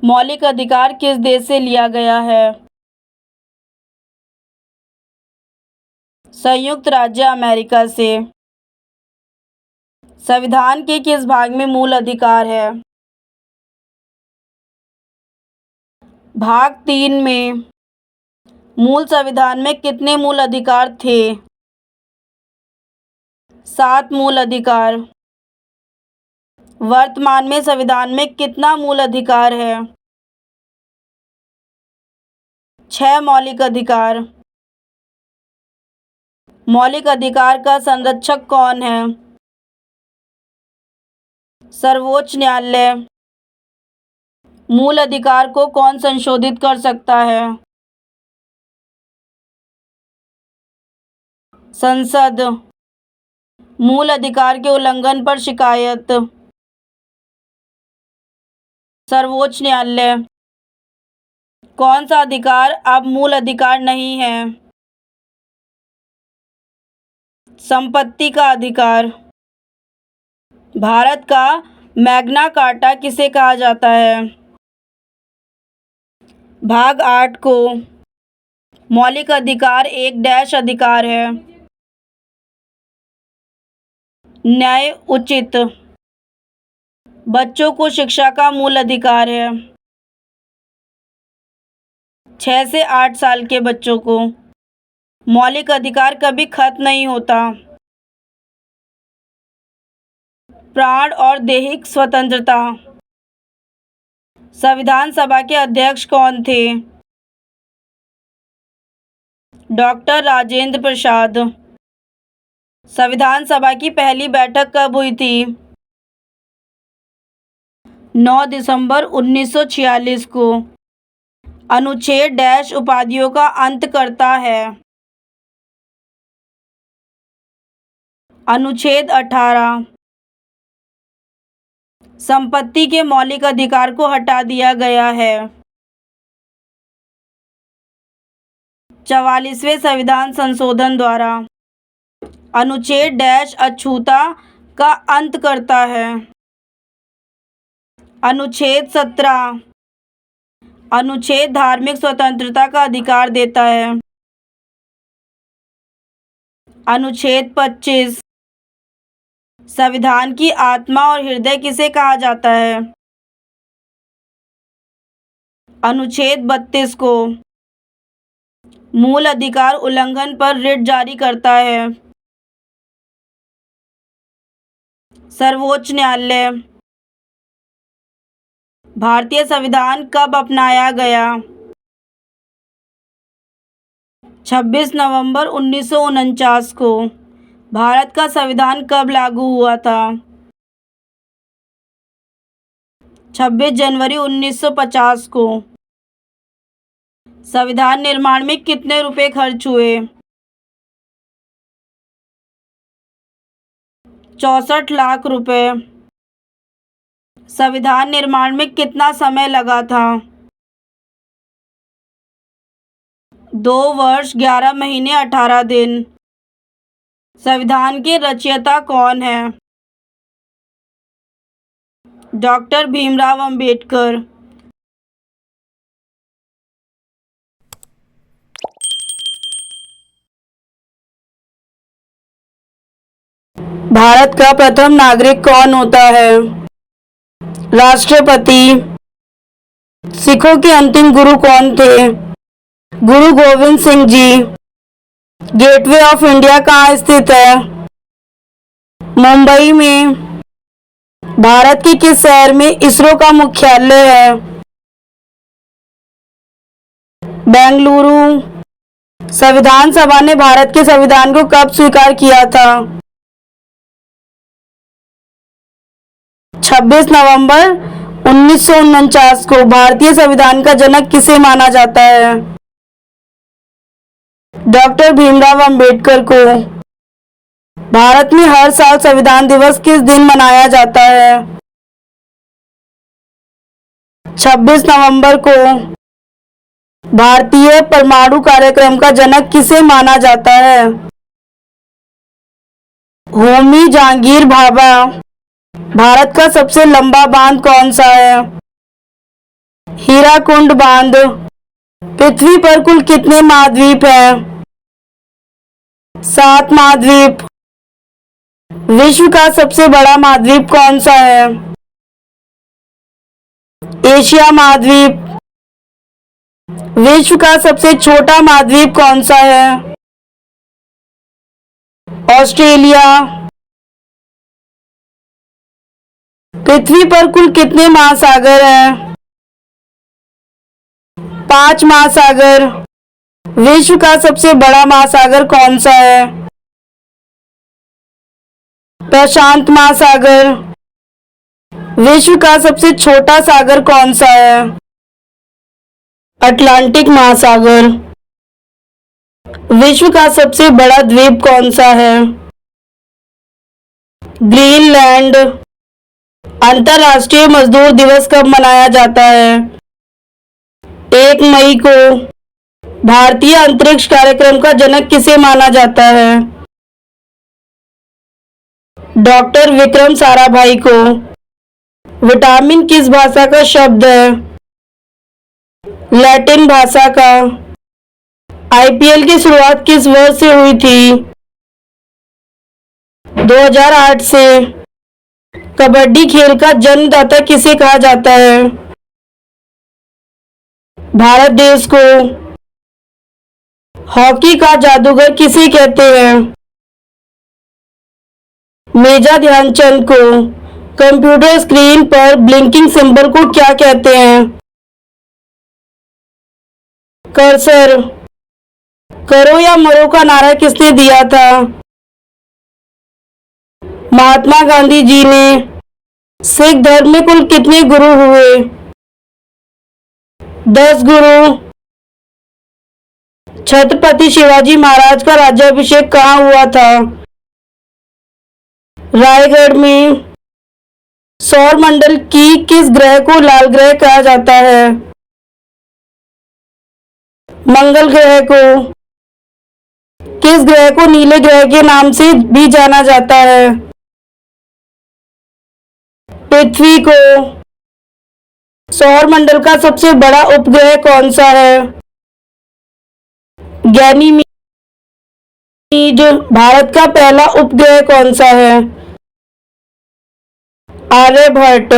मौलिक अधिकार किस देश से लिया गया है? संयुक्त राज्य अमेरिका से। संविधान के किस भाग में मूल अधिकार है? भाग 3 में। मूल संविधान में कितने मूल अधिकार थे? 7 मूल अधिकार। वर्तमान में संविधान में कितना मूल अधिकार है? 6 मौलिक अधिकार। मौलिक अधिकार का संरक्षक कौन है? सर्वोच्च न्यायालय। मूल अधिकार को कौन संशोधित कर सकता है? संसद। मूल अधिकार के उल्लंघन पर शिकायत। सर्वोच्च न्यायालय। कौन सा अधिकार अब मूल अधिकार नहीं है? संपत्ति का अधिकार। भारत का मैग्ना कार्टा किसे कहा जाता है? भाग 8 को। मौलिक अधिकार एक डैश अधिकार है। न्याय उचित। बच्चों को शिक्षा का मूल अधिकार है। 6 से 8 साल के बच्चों को। मौलिक अधिकार कभी खत्म नहीं होता। प्राण और दैहिक स्वतंत्रता। संविधान सभा के अध्यक्ष कौन थे? डॉक्टर राजेंद्र प्रसाद। संविधान सभा की पहली बैठक कब हुई थी? 9 दिसंबर 1946 को। अनुच्छेद डैश उपाधियों का अंत करता है। अनुच्छेद 18। संपत्ति के मौलिक अधिकार को हटा दिया गया है। 44वें संविधान संशोधन द्वारा। अनुच्छेद डैश अछूता का अंत करता है। अनुच्छेद 17। अनुच्छेद धार्मिक स्वतंत्रता का अधिकार देता है। अनुच्छेद 25। संविधान की आत्मा और हृदय किसे कहा जाता है? अनुच्छेद 32 को। मूल अधिकार उल्लंघन पर रिट जारी करता है। सर्वोच्च न्यायालय। भारतीय संविधान कब अपनाया गया? 26 नवंबर 1949 को। भारत का संविधान कब लागू हुआ था? 26 जनवरी 1950 को। संविधान निर्माण में कितने रुपए खर्च हुए? 64 लाख रुपए। संविधान निर्माण में कितना समय लगा था? 2 वर्ष 11 महीने 18 दिन। संविधान के रचयिता कौन है? डॉक्टर भीमराव अंबेडकर। भारत का प्रथम नागरिक कौन होता है? राष्ट्रपति। सिखों के अंतिम गुरु कौन थे? गुरु Govind Singh ji. Gateway of India कहाँ स्थित है? मुंबई में। भारत के किस शहर में इसरो का मुख्यालय है? बेंगलुरु। संविधान सभा ने भारत के संविधान को कब स्वीकार किया था? 26 नवंबर 1949 को। भारतीय संविधान का जनक किसे माना जाता है? डॉक्टर भीमराव अंबेडकर को। भारत में हर साल संविधान दिवस किस दिन मनाया जाता है? 26 नवंबर को। भारतीय परमाणु कार्यक्रम का जनक किसे माना जाता है? होमी जहांगीर भाभा। भारत का सबसे लंबा बांध कौन सा है? हीराकुंड बांध। पृथ्वी पर कुल कितने महाद्वीप हैं? 7 महाद्वीप। विश्व का सबसे बड़ा महाद्वीप कौन सा है? एशिया महाद्वीप। विश्व का सबसे छोटा महाद्वीप कौन सा है? ऑस्ट्रेलिया। पृथ्वी पर कुल कितने महासागर हैं? 5 महासागर। विश्व का सबसे बड़ा महासागर कौन सा है? प्रशांत महासागर। विश्व का सबसे छोटा सागर कौन सा है? अटलांटिक महासागर। विश्व का सबसे बड़ा द्वीप कौन सा है? ग्रीनलैंड। अंतर्राष्ट्रीय मजदूर दिवस कब मनाया जाता है? 1 मई को। भारतीय अंतरिक्ष कार्यक्रम का जनक किसे माना जाता है? डॉक्टर विक्रम साराभाई को। विटामिन किस भाषा का शब्द है? लैटिन भाषा का। आईपीएल की शुरुआत किस वर्ष से हुई थी? 2008 से। कबड्डी खेल का जन्मदाता किसे कहा जाता है? भारत देश को। हॉकी का जादूगर किसे कहते हैं? मेजर ध्यानचंद को। कंप्यूटर स्क्रीन पर ब्लिंकिंग सिंबल को क्या कहते हैं? कर्सर। करो या मरो का नारा किसने दिया था? महात्मा गांधी जी ने। सिख धर्म में कुल कितने गुरु हुए? 10 गुरु। छत्रपति शिवाजी महाराज का राज्याभिषेक कहाँ हुआ था? रायगढ़ में। सौर मंडल की किस ग्रह को लाल ग्रह कहा जाता है? मंगल ग्रह को। किस ग्रह को नीले ग्रह के नाम से भी जाना जाता है? पृथ्वी को। सौर मंडल का सबसे बड़ा उपग्रह कौन सा है? गैनीमीड। भारत का पहला उपग्रह कौन सा है? आर्यभट्ट।